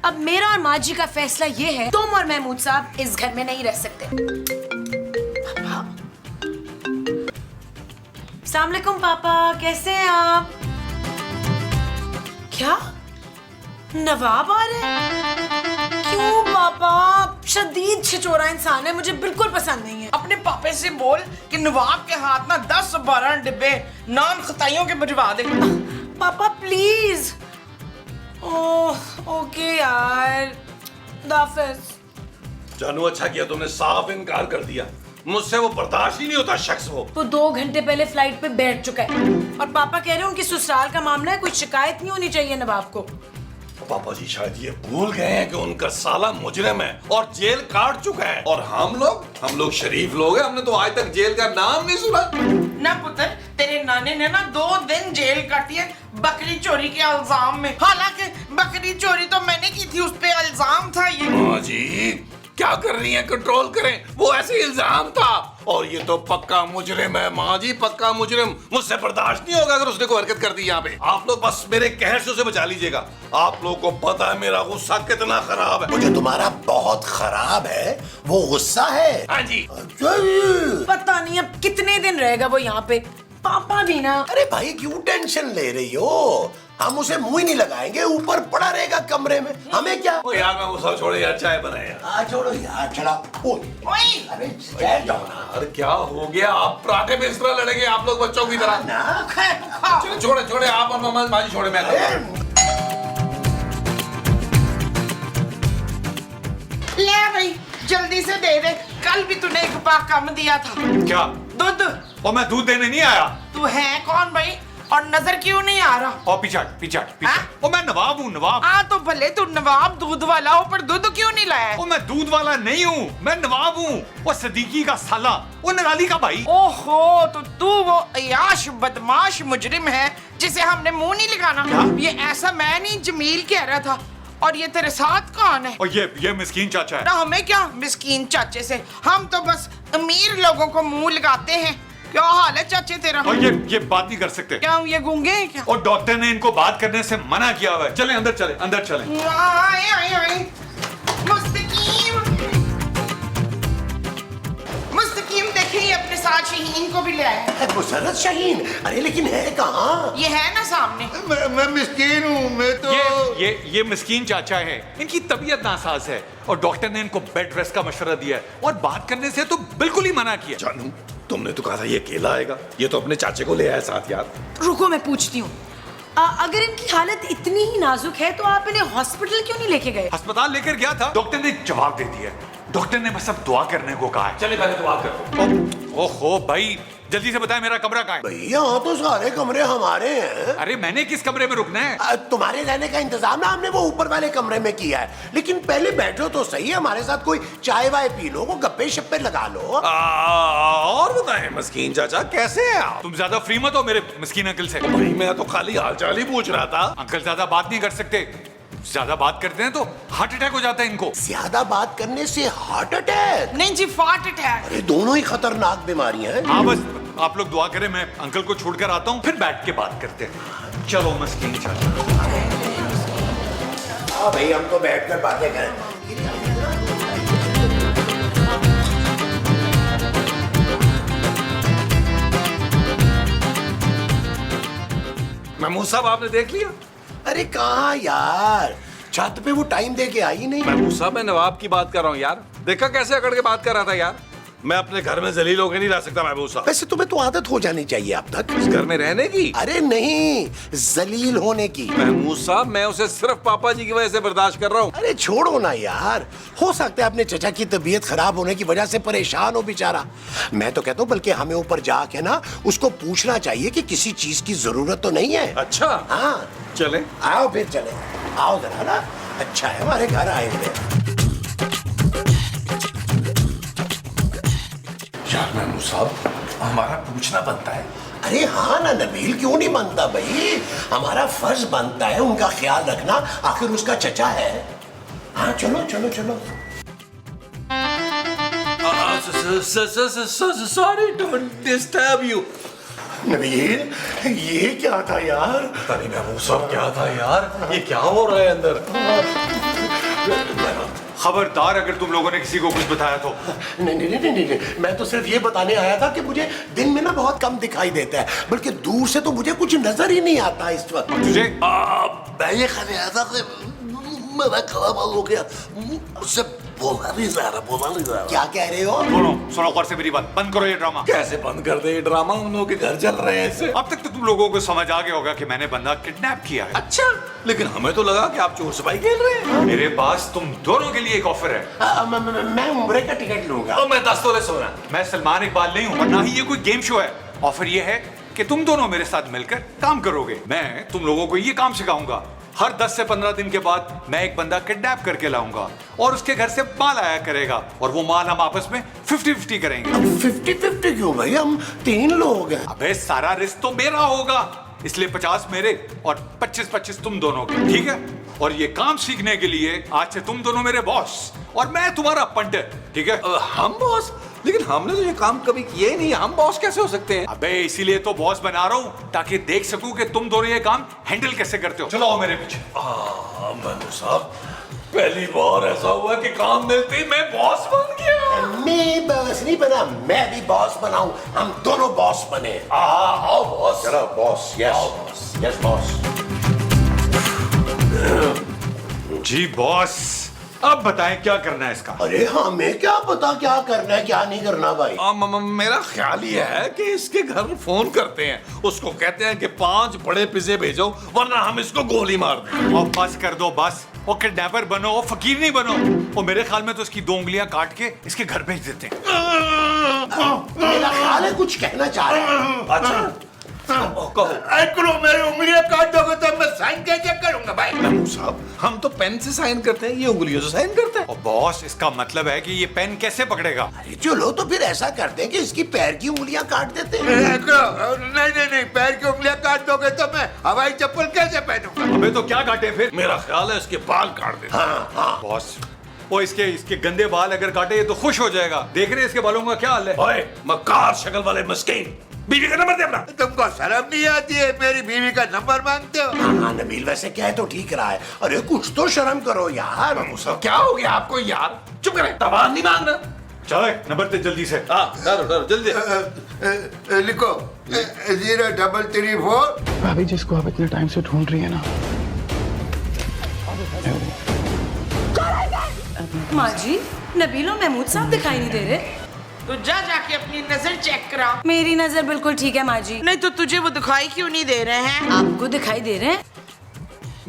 अब मेरा और माँ जी का फैसला ये है, तुम और महमूद साहब इस घर में नहीं रह सकते। अस्सलाम वालेकुम पापा, कैसे हैं आप? क्या नवाब आ रहे हैं? क्यों पापा? शदीद छिचोरा इंसान है, मुझे बिल्कुल पसंद नहीं है। अपने पापे से बोल कि नवाब के हाथ ना 10-12 डिब्बे नान खताइयों के भिजवा दे। पापा प्लीज। ओह ओके यार, दाफिज। जानू अच्छा किया तुमने साफ इनकार कर दिया, मुझसे वो बर्दाश्त ही नहीं होता शख्स वो 2 घंटे पहले फ्लाइट पे बैठ चुका है और पापा कह रहे हैं उनकी ससुराल का मामला है, कोई शिकायत नहीं होनी चाहिए नवाब को। पापा जी शायद ये भूल गए हैं कि उनका साला मुजरिम है और जेल काट चुका है, और हम लोग शरीफ लोग हैं, हमने तो आज तक जेल का नाम नहीं सुना। ना पुत्र, तेरे नाने ने ना 2 दिन जेल काटी है बकरी चोरी के इल्जाम में। हालांकि बकरी चोरी तो मैंने की थी, उस पे इल्जाम था ये। माँ जी क्या कर रही हैं, कंट्रोल करें, वो ऐसे इल्जाम था और ये तो पक्का मुजरिम है माँ जी, पक्का मुजरिम। मुझसे बर्दाश्त नहीं होगा अगर उसने कोई हरकत कर दी यहाँ पे। आप लोग बस मेरे कहर से उसे बचा लीजिएगा। आप लोगों को पता है मेरा गुस्सा कितना खराब है। मुझे तुम्हारा बहुत खराब है वो गुस्सा है। हाँ जी। पता नहीं अब कितने दिन रहेगा वो यहाँ पे। पापा भी ना। अरे भाई क्यों टेंशन ले रही हो, हम उसे मुंह ही नहीं लगाएंगे, ऊपर पड़ा रहेगा कमरे में, हमें क्या। ओ यार मैं गुस्सा छोड़ो यार, चाय बनाए यार। छोड़ो यार, चला। अरे ठहर जाओ ना। अरे क्या हो गया, आप पराठे में इस तरह लड़ेंगे आप लोग बच्चों की तरह ना। चलो छोड़े छोड़े, आप और मामा माँ जी छोड़े, मैं ले भाई जल्दी से दे दे, कल भी तूने एक पाक कम दिया था। क्या? दूध। और मैं दूध देने नहीं आया। तू है कौन भाई और नजर क्यों नहीं आ रहा? और पीछा ओ मैं नवाब हूँ, नवाब। तो भले तू नवाब दूध वाला हो, पर दूध क्यों नहीं लाया? ओ मैं दूध वाला नहीं हूँ, मैं नवाब हूँ, वो सदीकी का साला, वो निराली का भाई। ओहो, तो तू वो अयाश बदमाश मुजरिम है जिसे हमने मुंह नहीं लगाना। ये ऐसा मैं नहीं, जमील कह रहा था। और ये तेरे साथ कौन है? और ये मिस्कीन चाचा है। ना हमें क्या मिस्कीन चाचे से, हम तो बस अमीर लोगों को मुंह लगाते हैं। क्या हाल है चाचे तेरा? और ये बात नहीं कर सकते। क्या ये गूंगे हैं क्या? और डॉक्टर ने इनको बात करने से मना किया हुआ है। चले अंदर चले। आए। मुस्तकीम देखे ये अपने साथ शहीन को भी ले आए। मुसरत शाहीन, अरे लेकिन है कहाँ? ये है ना सामने। मैं मिस्कीन हूँ, मैं तो ये मिस्कीन चाचा है, इनकी तबीयत नासाज है और डॉक्टर ने इनको बेड रेस्ट का मशवरा दिया है और बात करने से तो बिल्कुल ही मना किया। जानू तुमने तो कहा था ये अकेला आएगा, ये तो अपने चाचे को ले आया साथ यार। रुको मैं पूछती हूँ, अगर इनकी हालत इतनी ही नाजुक है तो आप इन्हें हॉस्पिटल क्यों नहीं लेके गए? अस्पताल लेकर गया था, डॉक्टर ने जवाब दे दिया। डॉक्टर ने बस अब दुआ करने को कहा है। चले पहले दुआ कर। ओहो भाई जल्दी से बताएं मेरा कमरा कहाँ है? भैया यहाँ तो सारे कमरे हमारे हैं। अरे मैंने किस कमरे में रुकना है? तुम्हारे रहने का इंतजाम ना हमने वो ऊपर वाले कमरे में किया है, लेकिन पहले बैठो तो सही, हमारे साथ कोई चाय वाय पी लो, वो गप्पे शप्पे लगा लो। और बताएं मस्कीन चाचा कैसे हैं आप? तुम ज्यादा फ्री मत हो मेरे मस्कीन अंकल से। भाई मैं तो खाली हालचाल ही पूछ रहा था। अंकल ज्यादा बात नहीं कर सकते, ज्यादा बात करते हैं तो हार्ट अटैक हो जाता है इनको। ज्यादा बात करने से हार्ट अटैक? नहीं जी, फार्ट अटैक। अरे दोनों ही खतरनाक बीमारियां हैं। हाँ बस आप लोग दुआ करें, मैं अंकल को छोड़कर आता हूँ, फिर बैठ के बात करते हैं। चलो मस्कीन चाचा। हाँ भाई हम तो बैठ कर बातें करें। महमूद साहब आपने देख लिया? अरे कहाँ यार, छत पे वो टाइम दे के आई नहीं। महमूद साहब मैं नवाब की बात कर रहा हूँ यार, देखा कैसे अकड़ के बात कर रहा था यार। मैं अपने घर में जलील होकर नहीं रह सकता महमूद साहब। वैसे तुम्हें तो आदत हो जानी चाहिए अब तक इस घर में रहने की। अरे नहीं, जलील होने की। महमूद साहब मैं उसे सिर्फ पापा जी की वजह से बर्दाश्त कर रहा हूँ। अरे छोड़ो ना यार, हो सकता है अपने चचा की तबीयत खराब होने की वजह से परेशान हो बेचारा। मैं तो कहता हूँ बल्कि हमें ऊपर जाके ना उसको पूछना चाहिए कि किसी चीज की जरूरत तो नहीं है। अच्छा हाँ चले। आओ फिर चले, आओ जरा ना, अच्छा है हमारे घर आए हुए। यार महमूद साहब हमारा पूछना बनता है। अरे हाँ ना नबील, क्यों नहीं बनता भाई, हमारा फर्ज बनता है उनका ख्याल रखना, आखिर उसका चचा है। हाँ चलो चलो चलो। Sorry don't disturb you. Nabeel ये क्या था यार? पता नहीं महमूद साहब क्या था यार, ये क्या हो रहा है अंदर? खबरदार अगर तुम लोगों ने किसी को कुछ बताया तो। नहीं नहीं नहीं नहीं नहीं, मैं तो सिर्फ ये बताने आया था कि मुझे दिन में ना बहुत कम दिखाई देता है, बल्कि दूर से तो मुझे कुछ नजर ही नहीं आता इस वक्त। तुझे मैं ये कहने आया था कि मेरा गला बंद हो गया, मुझसे बोला नहीं जा रहा। क्या कह रहे हो? सुनो गौर से मेरी बात, बंद करो ये ड्रामा। कैसे बंद कर दे ये ड्रामा? उन लोगों के घर चल रहे हैं इससे। अब तक तो तुम लोगों को समझ आ गया होगा कि मैंने बंदा किडनैप किया है। अच्छा, लेकिन हमें तो लगा कि आप चोर सिपाही खेल रहे हैं। मेरे पास तुम दोनों के लिए एक ऑफर है। मैं उम्र का टिकट लूंगा। तो मैं 10 तोले सोना। मैं सलमान इकबाल नहीं हूँ और ना ही ये कोई गेम शो है। ऑफर ये है कि तुम दोनों मेरे साथ मिलकर काम करोगे। मैं तुम लोगों को ये काम सिखाऊंगा। हर 10 से 15 दिन के बाद मैं एक बंदा किडनैप करके लाऊंगा और उसके घर से माल आया करेगा और वो माल हम आपस में 50-50 करेंगे। 50-50 क्यों भाई? हम 3 लोग हैं। अबे सारा रिस्क तो मेरा होगा, इसलिए 50 मेरे और 25-25 तुम दोनों के, ठीक है? और ये काम सीखने के लिए आज से तुम दोनों मेरे बॉस और मैं तुम्हारा पंटर, ठीक है? हम बॉस? लेकिन हमने तो ये काम कभी किया ही नहीं, हम बॉस कैसे हो सकते हैं? अबे इसीलिए तो बॉस बना रहा हूँ ताकि देख सकूं कि तुम दोनों ये काम हैंडल कैसे करते हो। चलो आओ मेरे पीछे। मनु साहब, पहली बार ऐसा हुआ कि काम मिलते ही मैं बॉस बन गया। मैं बॉस नहीं बना, मैं भी बॉस बनाऊं। हम दोनों बॉस बने। आओ बॉस। चलो बॉस। Yes yes boss. जी बॉस, अब बताएं क्या करना है इसका। अरे हमें क्या पता क्या करना है क्या नहीं करना भाई। मेरा ख्याल ये है कि इसके घर फोन करते हैं, उसको कहते हैं कि 5 बड़े पिज्जे भेजो वरना हम इसको गोली मार दें। और बस कर दो बस, वो किडनैपर बनो, वो फकीर नहीं बनो। और मेरे ख्याल में तो इसकी 2 उंगलियां काट के इसके घर भेज देते हैं। मेरा ख्याल है कुछ कहना चाह रहे हैं। अच्छा कहो। मेरी उंगलियां काट दोगे तो मैं साइन कैसे करूंगा भाई? मनु साहब, हम तो पेन से साइन करते हैं, ये उंगलियों से साइन करते हैं। और बॉस, इसका मतलब है कि ये पेन कैसे पकड़ेगा? अरे चलो तो फिर ऐसा करते हैं कि इसकी पैर की उंगलियां काट देते हैं। नहीं, पैर की उंगलियां काट दोगे तो मैं हवाई चप्पल कैसे पहनूंगा? अबे तो क्या काटे फिर? मेरा ख्याल है इसके बाल काट देते हैं। बॉस, वो इसके गंदे बाल अगर काटे तो खुश हो जाएगा। देख रहे हैं इसके बालों का क्या हाल है? ओए मक्कार शक्ल वाले मस्कीन, बीवी का नंबर दे अपना। तुमको शर्म नहीं आती है? मेरी बीवी का नंबर मांगते हो? हाँ नबील, वैसे क्या है तो ठीक रहा है। अरे कुछ तो शर्म करो यार। मनु साहब, क्या हो गया आपको यार? चुप करें, तबान नहीं मांगना। चले नंबर दे जल्दी से। डरो जल्दी। लिखो 0334। भाभी जिसको आप इतने टाइम से ढूंढ रही है ना। माँ जी, नबील और महमूद साहब दिखाई नहीं दे रहे। तो जा जाके अपनी नजर चेक करा। मेरी नजर बिल्कुल ठीक है माँ जी। नहीं तो तुझे वो दिखाई क्यों नहीं दे रहे हैं? आपको दिखाई दे रहे हैं?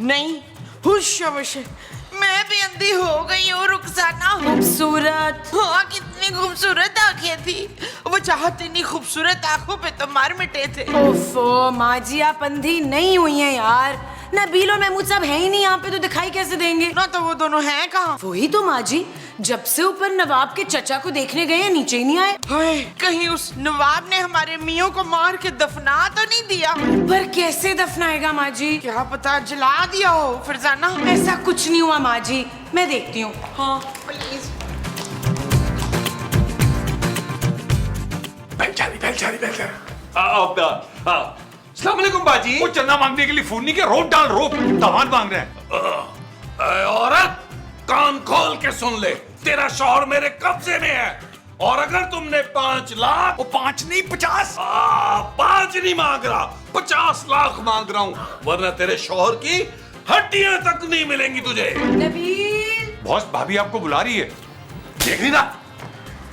नहीं, हुश अवश्य, मैं भी अंधी हो गई हूँ रुखसाना। खूबसूरत। हाँ, कितनी खूबसूरत आंखें थी। वो चाहते इतनी खूबसूरत आंखों पे तो मार मिटे थे। ओफो माँ जी, आप अंधी नहीं हुई हैं यार। नबील और महमूद साहब हैं ही नहीं यहाँ पे, तो दिखाई कैसे देंगे? ना तो वो दोनों हैं कहाँ? वही तो माँ जी, जब से ऊपर नवाब के चचा को देखने गए हैं, नीचे ही नहीं आए। हाय, कहीं उस नवाब ने हमारे मियों को मार के दफना तो नहीं दिया? पर कैसे दफनाएगा माँ जी? क्या पता जला दिया हो फरजाना। ऐसा कुछ नहीं हुआ माँ जी, मैं देखती हूँ। हाँ प्लीज। अस्सलाम वालेकुम बाजी। वो चंदा मांगने के लिए फोन नहीं किया, रोप डाल रोप। दामाद मांग रहे हैं। औरत, कान खोल के सुन ले, तेरा शौहर मेरे कब्जे में है और अगर तुमने 5 लाख, वो 5 नहीं 50। 5 नहीं मांग रहा, 50 लाख मांग रहा हूँ, वरना तेरे शौहर की हड्डियां तक नहीं मिलेंगी तुझे। नबील। बॉस, भाभी आपको बुला रही है। देख रही ना,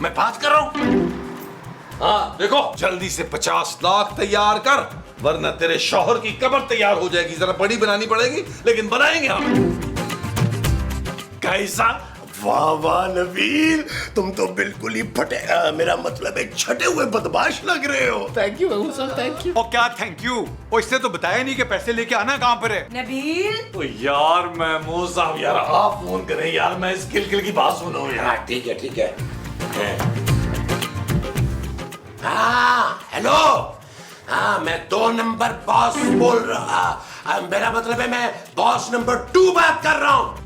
मैं बात कर रहा हूँ। हाँ देखो, जल्दी से 50 लाख तैयार कर, वरना तेरे शौहर की कब्र तैयार हो जाएगी। जरा बड़ी बनानी पड़ेगी, लेकिन बनाएंगे हम। कैसा? वाह वाह नबील, तुम तो बिल्कुल ही फटे, मेरा मतलब एक छटे हुए बदमाश लग रहे हो। थैंक यू महमूद साहब, थैंक यू। और क्या थैंक यू? वो इससे तो बताया नहीं कि पैसे लेके आना कहाँ पर है। नबील। तो यार महमूद साहब, यार आप फोन करें यार, मैं इस किलकिल की बात सुन रहा हूँ यार। ठीक है ठीक है। हाँ हेलो, हाँ मैं 2 नंबर बॉस बोल रहा। मेरा मतलब है मैं बॉस नंबर 2 बात कर रहा हूँ।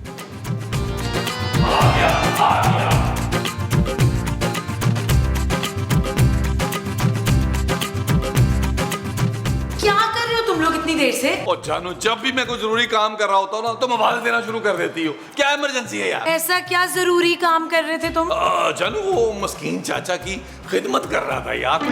क्या कर रहे हो तुम लोग इतनी देर से? और जानू, जब भी मैं कोई जरूरी काम कर रहा होता हूँ ना, तुम आवाज देना शुरू कर देती हो। क्या इमरजेंसी है यार? ऐसा क्या जरूरी काम कर रहे थे तुम? जानू, वो मस्कीन चाचा की खिदमत कर रहा था यार।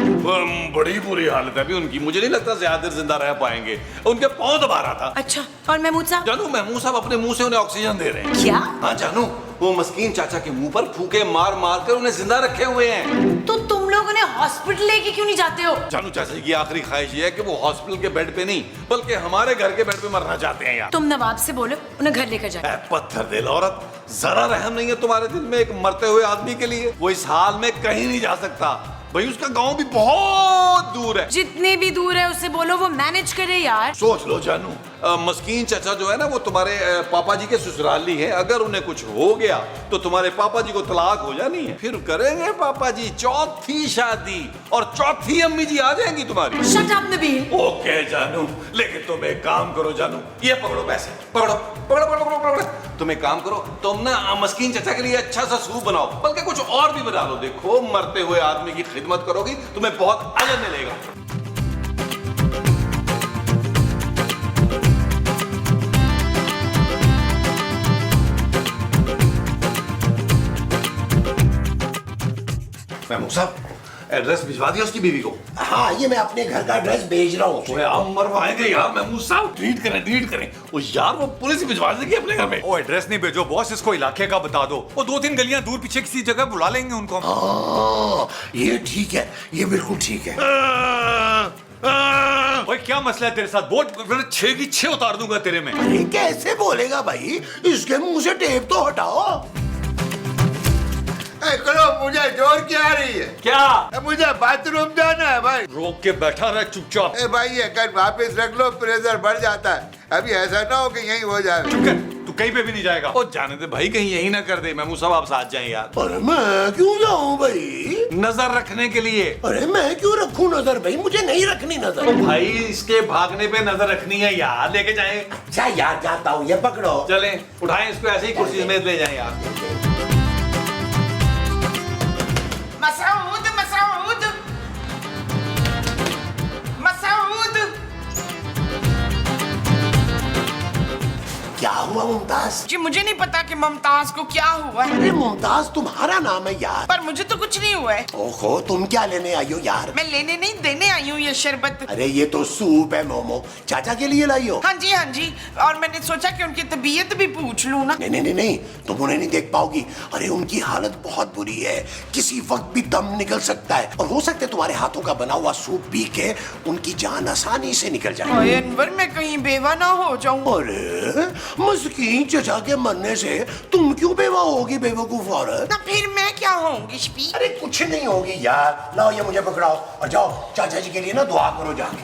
बड़ी बुरी हालत है अभी उनकी। मुझे नहीं लगता ज्यादा देर जिंदा रह पाएंगे। उनके पाँव दबा रहा था। अच्छा, और महमूद साहब? जानू, महमूद साहब अपने मुंह से उन्हें ऑक्सीजन दे रहे हैं। क्या? हाँ जानू, वो मस्कीन चाचा के मुंह पर फूके मार मार कर उन्हें जिंदा रखे हुए हैं। तो तुम लोग उन्हें हॉस्पिटल लेके क्यों नहीं जाते हो? जानू, चाचा की आखिरी ख्वाहिश ये है कि वो हॉस्पिटल के बेड पे नहीं, बल्कि हमारे घर के बेड पे मरना चाहते हैं यार। तुम नवाब से बोलो उन्हें घर लेकर जाए। पत्थर दिल औरत, जरा रहम नहीं है तुम्हारे दिल में एक मरते हुए आदमी के लिए? वो इस हाल में कहीं नहीं जा सकता भाई, उसका गांव भी बहुत दूर है। जितने भी दूर है उससे बोलो वो मैनेज करे यार। सोच लो जानू, मस्कीन चाचा जो है ना, वो तुम्हारे पापा जी के ससुराली है। अगर उन्हें कुछ हो गया तो तुम्हारे पापा जी को तलाक हो जानी है, फिर करेंगे पापा जी चौथी शादी, और चौथी अम्मी जी आ जाएंगी तुम्हारी। Shut up Nabeel. ओके जानू, लेकिन तुम एक काम करो जानू, ये पकड़ो पैसे, पकड़ो पकड़ो पकड़ो पकड़ो पकड़ो। तुम एक काम करो, तुम ना मस्कीन चाचा के लिए अच्छा सा सूप बनाओ, बल्कि कुछ और भी बना लो। देखो, मरते हुए आदमी की खिदमत करोगी, तुम्हें बहुत अजर मिलेगा। महमूद साहब, एड्रेस भिजवा दिया उसकी बीवी को? हाँ, ये मैं अपने घर का एड्रेस भेज रहा हूँ। आप मरवाएंगे यार महमूद साहब। डिलीट करें, डिलीट करें। वो यार, वो पुलिस ही भिजवा देगी अपने घर में। वो एड्रेस नहीं भेजो बॉस, इसको इलाके का बता दो। वो 2-3 गलियां दूर पीछे किसी जगह बुला लेंगे उनको। हाँ, ये ठीक है, ये बिल्कुल ठीक है। भाई क्या मसला है तेरे साथ? बोल, 6 की 6 उतार दूंगा तेरे में। अरे कैसे बोलेगा भाई? इसके मुंह से टेप तो हटाओ। करो, मुझे जोर क्या आ रही है? क्या? मुझे बाथरूम जाना है भाई। रोक के बैठा रहे चुपचाप। भाई ये कर वापस रख लो, प्रेशर बढ़ जाता है। अभी ऐसा ना हो कि यही हो जाए। चुप कर, तू कहीं पे भी नहीं जाएगा। ओ जाने दे भाई, कहीं यही ना कर दे। महमूद साहब आप साथ जाएं यार। अरे मैं क्यों जाऊं भाई? नजर रखने के लिए। अरे मैं क्यों रखूं नजर भाई? मुझे नहीं रखनी नजर। भाई इसके भागने पे नजर रखनी है यार, लेके जाएं। अच्छा यार, जाता हूँ, ये पकड़ो। चलें, उठाएं इसको, ऐसे ही कुर्सी समेत ले जाएं यार। मसूद, मसूद, मसूद। क्या हुआ मुमताज? जी मुझे नहीं पता कि मुमताज को क्या हुआ है। अरे मुमताज तुम्हारा नाम है यार। पर मुझे तो कुछ नहीं हुआ है। ओहो, तुम क्या लेने आई हो यार? मैं लेने नहीं, देने आई हूँ ये शरबत। अरे ये तो सूप है मोमो, चाचा के लिए लाई हो? हाँ जी, हाँ जी। और मैंने सोचा कि उनकी तबीयत भी पूछ लूँ ना। नहीं नहीं नहीं नहीं, तुम उन्हें नहीं देख पाओगी। अरे उनकी हालत बहुत बुरी है, किसी वक्त भी दम निकल सकता है, और हो सकता है तुम्हारे हाथों का बना हुआ सूप पी के उनकी जान आसानी से निकल जाए। ओए अनवर, मैं कहीं बेवा ना हो जाऊं। अरे मस्कीन चचा के मरने से तुम क्यों बेवा होगी बेवकूफ औरत? ना फिर मैं क्या होंगी शफी? अरे कुछ नहीं होगी यार। लाओ ये मुझे पकड़ाओ और जाओ चाचा जी के लिए ना दुआ करो जाके।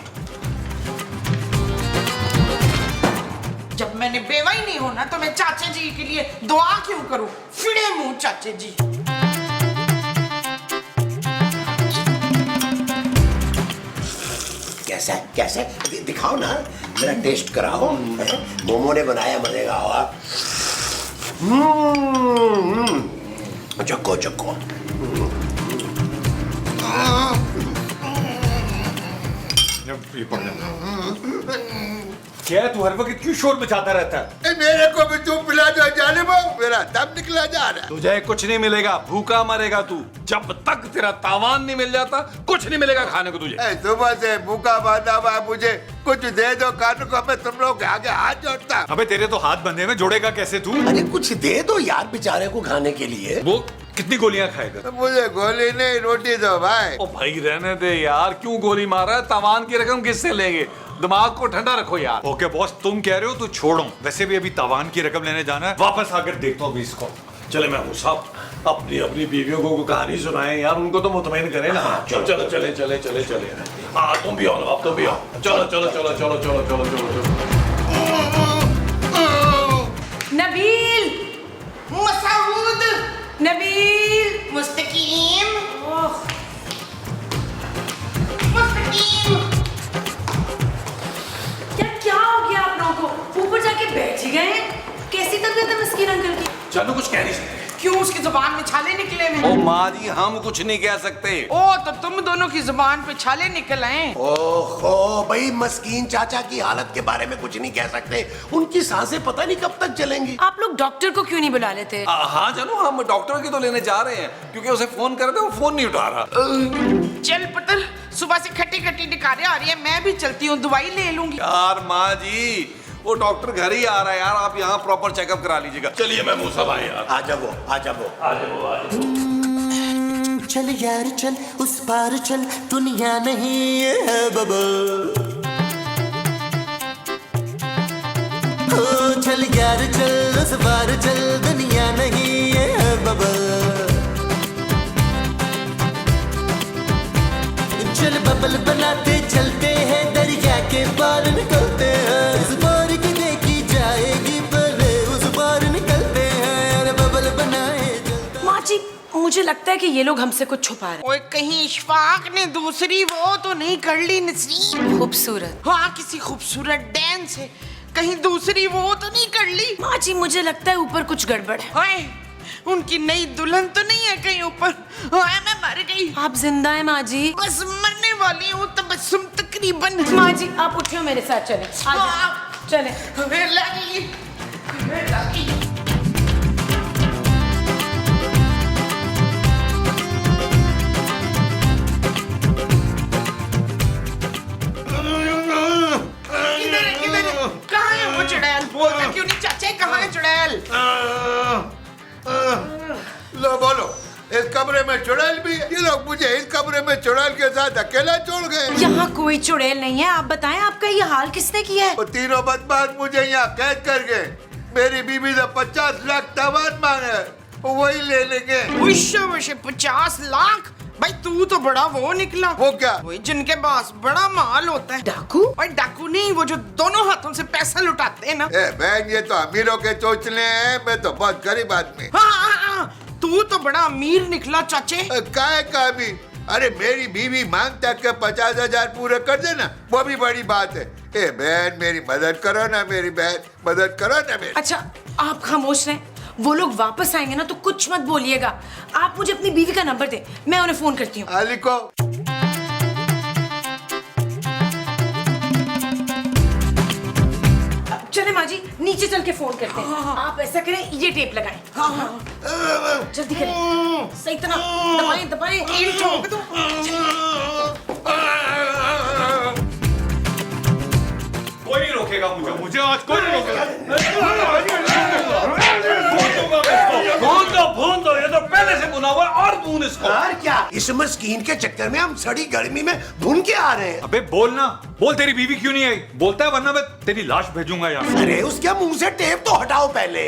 जब मैंने बेवा ही नहीं होना तो मैं चाचा जी के लिए दुआ क्यों करूं? फिरे मुंह चाचा जी। कैसा है? कैसा है? दिखाओ ना, मेरा टेस्ट कराओ। मोमो ने बनाया, मजे का होगा। चक्को चक्को। क्या तू हर वक्त क्यों शोर मचाता रहता है? मेरे को भी तू पिला दो जालिम, मेरा दम निकला जा रहा है। तुझे कुछ नहीं मिलेगा, भूखा मरेगा तू। जब तक तेरा तावान नहीं मिल जाता, कुछ नहीं मिलेगा खाने को तुझे। सुबह से भूखा बांधा हुआ, मुझे कुछ दे दो खाने को। मैं तुम लोग के आगे हाथ जोड़ता। अबे तेरे तो हाथ बंधे में, जोड़ेगा कैसे तू? अरे कुछ दे दो यार बेचारे को खाने के लिए। वो कितनी गोलियां खाएगा? मुझे गोली नहीं, रोटी दो भाई। ओ भाई रहने दे यार, क्यों गोली मार रहा है? तावान की रकम किससे लेंगे? दिमाग को ठंडा रखो यार। ओके बॉस, तुम कह रहे हो तो छोड़ो। वैसे भी अभी तावान की रकम लेने जाना है, वापस आकर देखता हूँ इसको। चले महमूद साहब, अपनी अपनी बीवियों को कहानी सुनाएं यार, उनको तो मुतमईन करें ना। चलो चलो चले चले चले चले। हाँ तुम भी आओ, अब तुम भी आओ। चलो चलो चलो चलो चलो चलो चलो चलो। नबील, मसूद, नबील, मुस्तकीम, मुस्तकीम। क्या हो गया आप लोगों को? ऊपर जाके बैठ ही गए। कैसी तबीयत है मस्कीन अंकल की? जानू कुछ कह नहीं सकते, क्यों उसकी जुबान में छाले निकले ओ हैं? माँ जी हम कुछ नहीं कह सकते। ओ तो तुम दोनों की जुबान पे छाले निकल आए। ओहो भाई, मस्कीन चाचा की हालत के बारे में कुछ नहीं कह सकते। उनकी सांसें पता नहीं कब तक चलेंगी। आप लोग डॉक्टर को क्यों नहीं बुला लेते? हाँ जानू, हम डॉक्टर की तो लेने जा रहे हैं क्योंकि उसे फोन कर दे, वो फोन नहीं उठा रहा। चल पुत्र, सुबह से खट्टी खट्टी डिकारे आ रही है, मैं भी चलती हूँ, दवाई ले लूंगी। यार माँ जी, वो डॉक्टर घर ही आ रहा है यार, आप यहाँ प्रॉपर चेकअप करा लीजिएगा। चलिए मैं मुंह भाई यार। आ जाओ, आ जाओ, आ जाओ, आ जाओ। चल यार चल, उस पार चल, दुनिया नहीं है बबल। ओ चल यार चल, उस पार चल, दुनिया नहीं है बबल। चल बबल बनाते चलते हैं, दरिया के पार निकलते हैं। इस पार की देखी जाएगी, पहले उस पार निकलते हैं। अरे बबल बनाए चलते। माँ जी, मुझे लगता है कि ये लोग हमसे कुछ छुपा रहे ओए कहीं इशफाक ने दूसरी वो तो नहीं कर ली नसीब? हैं। खूबसूरत। हाँ, किसी खूबसूरत डांस है, कहीं दूसरी वो तो नहीं कर ली? माँ जी, मुझे लगता है ऊपर कुछ गड़बड़ है। हाय, उनकी नई दुल्हन तो नहीं है कहीं ऊपर? हाय, मैं मर गई। आप जिंदा हैं माँ जी? बस मरने वाली हूँ तबस्सुम तकरीबन। माँ जी, आप उठिए, मेरे साथ चले। आ जाओ, चले। हमें लगी, हमें लगी। किधर है, किधर है? कहाँ है वो चुड़ैल? बोलता क्यों नहीं चाचा, कहाँ है चुड़ैल? लो बोलो, इस कमरे में चुड़ैल भी है? ये लोग मुझे इस कमरे में चुड़ैल के साथ अकेला छोड़ गए। यहाँ कोई चुड़ैल नहीं है। आप बताएं, आपका ये हाल किसने किया है? वो तीनों बदमाश मुझे यहाँ कैद कर गए। मेरी बीवी ने 50 लाख दावत मांगे, वही ले लेंगे। 50 लाख? भाई तू तो बड़ा वो निकला। वो क्या? वही जिनके पास बड़ा माल होता है। डाकू? और डाकू नहीं, वो जो दोनों हाथों से पैसा लुटाते हैं ना। ए बहन, ये तो अमीरों के चोचले हैं, मैं तो बहुत गरीब आदमी। हाँ, तू तो बड़ा अमीर निकला चाचे। काय का भी? अरे मेरी बीवी मांगता के 50,000 पूरे कर देना, वो भी बड़ी बात है। ए बहन, मेरी मदद करो ना, मेरी बहन मदद करो ना मेरी। अच्छा, आप खामोश रहें। वो लोग वापस आएंगे ना तो कुछ मत बोलिएगा। आप मुझे अपनी बीवी का नंबर दें, मैं उन्हें फोन करती हूँ। अली को चले माँ जी, नीचे चल के फोन करते हैं। आप ऐसा करें, ये टेप लगाएं। जल्दी करें, सही तरह दबाएं, दबाएं। कील ठोक दो। कोई नहीं रोकेगा मुझे आज कोई नहीं रोकेगा। फोन दो, ये तो पहले से बुना हुआ है, और भून इसको। यार क्या, इस मस्कीन के चक्कर में हम सड़ी गर्मी में भून के आ रहे हैं। अबे बोलना, बोल तेरी बीवी क्यों नहीं आई? बोलता है वरना मैं तेरी लाश भेजूंगा यहाँ। अरे उसके मुंह से टेप तो हटाओ पहले।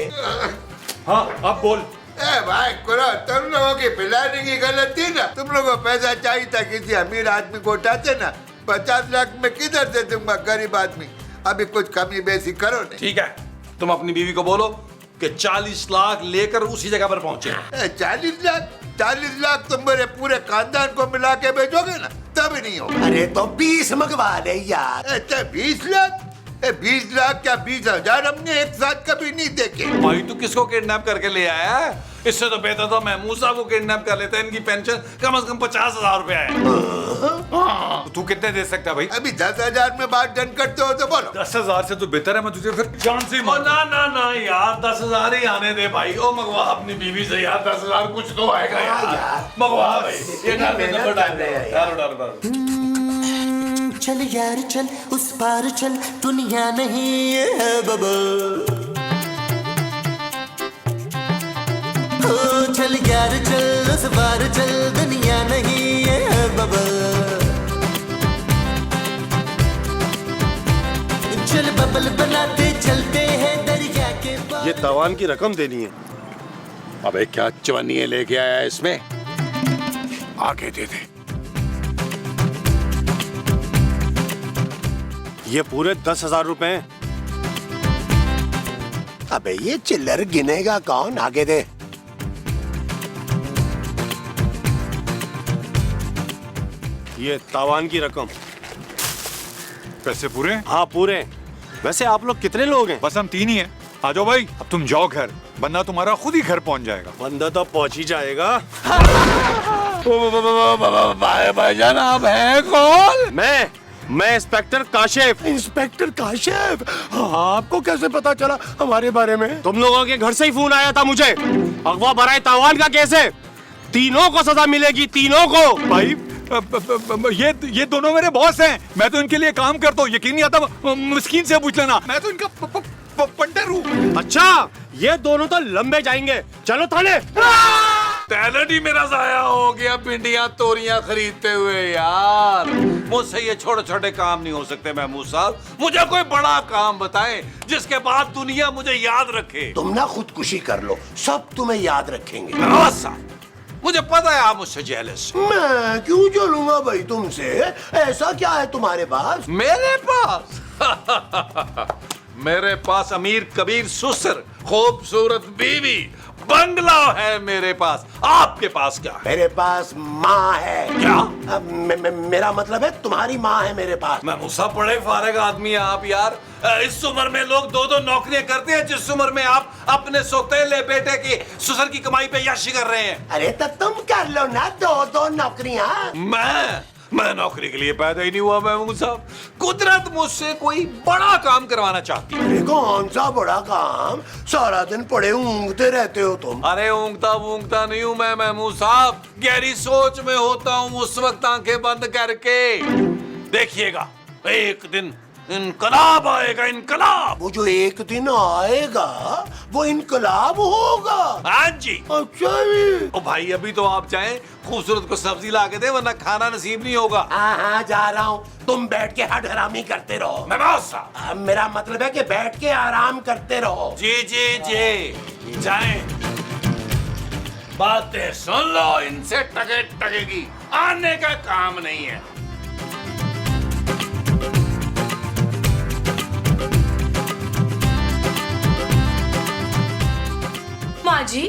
हाँ अब बोल। ए भाई कुरो, तुम लोगों की प्लानिंग की गलती ना। तुम लोगों को पैसा चाहिए था, किसी अमीर आदमी को उठाते ना। 50 लाख में किधर दे दूंगा गरीब आदमी? अभी कुछ कमी बेसी करो नहीं। ठीक है, तुम अपनी बीवी को बोलो कि 40 लाख लेकर उसी जगह पर पहुंचे। 40 लाख तुम मेरे पूरे खानदान को मिला के भेजोगे ना, तब नहीं होगा। अरे तो 20 मंगवा ले यार। 20 लाख? 20 लाख क्या 20,000 हमने एक साथ कभी नहीं देखे। भाई तू किसको किडनैप करके ले आया है? इससे तो बेहतर तो महमूद साहब को किडनैप कर लेते हैं। इनकी पेंशन कम से कम 50,000 रुपया है। तू कितने दे सकता है भाई? अभी 10,000 में बात डन करते हो तो बोलो। 10,000 से तो बेहतर है मैं तुझे फिर जान से ही ओ मार दूं। ना यार, 10,000 ही आने दे भाई। ओ मंगवा अपनी बीवी से यार, 10,000 कुछ तो आएगा यार। मंगवा भाई, ये डाल दे, नंबर डाल दे यार। डाल। चल यार चल, उस पार चल, दुनिया नहीं है बबल। ओ चल यार चल, उस पार चल, दुनिया नहीं है बबल। चल बबल बनाते चलते हैं, दरिया के पार। ये तवान की रकम देनी है। अबे क्या चवन्नी लेके आया है इसमें? आगे दे दे। ये पूरे 10,000 रुपए हैं। अबे ये चिल्लर गिनेगा कौन? आगे दे। ये तावान की रकम। पैसे पूरे हैं? हाँ पूरे। वैसे आप लोग कितने लोग हैं? बस हम 3 ही हैं। आ जाओ भाई, अब तुम जाओ घर, बंदा तुम्हारा खुद ही घर पहुंच जाएगा। बंदा तो पहुंच ही जाएगा। भाईजान आप हैं कौन? मैं इंस्पेक्टर काशिफ। इंस्पेक्टर काशिफ, आपको कैसे पता चला हमारे बारे में? तुम लोगों के घर से ही फोन आया था मुझे। अगवा बराए तावान का केस है, तीनों को सजा मिलेगी, तीनों को। भाई ये दोनों मेरे बॉस हैं, मैं तो इनके लिए काम करता हूँ, यकीन नहीं आता मिस्कीन से पूछ लेना, मैं तो इनका पंटर हूँ। अच्छा, ये दोनों तो लंबे जाएंगे, चलो थाने। टैलेंट ही मेरा जाया हो गया भिंडियां तोरियां खरीदते हुए यार। मुझसे ये छोटे छोटे काम नहीं हो सकते महमूद साहब, मुझे कोई बड़ा काम बताएं जिसके बाद दुनिया मुझे याद रखे। तुम ना खुदकुशी कर लो, सब तुम्हें याद रखेंगे। नवाज साहब, मुझे पता है आप मुझसे जेलस। मैं क्यों जलूंगा भाई तुमसे? ऐसा क्या है तुम्हारे पास? मेरे पास मेरे पास अमीर कबीर सुसर, खूबसूरत बीवी, बंगला है मेरे पास। आपके पास क्या है? मेरे पास माँ है। क्या? मेरा मतलब है तुम्हारी माँ है मेरे पास। मैं मुझसे बड़े फारग आदमी है आप यार। इस उम्र में लोग दो दो नौकरियां करते हैं जिस उम्र में आप अपने सौतेले बेटे की सुसर की कमाई पे यश कर रहे हैं। अरे तो तुम कर लो ना दो दो नौकरियां। मैं नौकरी के लिए पैदा ही नहीं हुआ महमूद साहब। कुदरत मुझसे कोई बड़ा काम करवाना चाहती है। अरे कौन सा बड़ा काम? सारा दिन पड़े ऊँगते रहते हो तुम। अरे ऊँगता नहीं हूँ मैं महमूद साहब, गहरी सोच में होता हूँ उस वक्त आंखें बंद करके। देखिएगा एक दिन इनकलाब आएगा, इनकलाब। वो जो एक दिन आएगा वो इनकलाब होगा। हाँ जी। अच्छा जी। ओ भाई अभी तो आप जाएं, खूबसूरत को सब्जी ला के दे वरना खाना नसीब नहीं होगा। हाँ जा रहा हूँ, तुम बैठ के हट हरामी करते रहो। महमूद साहब, मेरा मतलब है कि बैठ के आराम करते रहो। जी जी जी जाएं। बातें सुन लो, इनसे टकेगी, आने का काम नहीं है। माँ जी,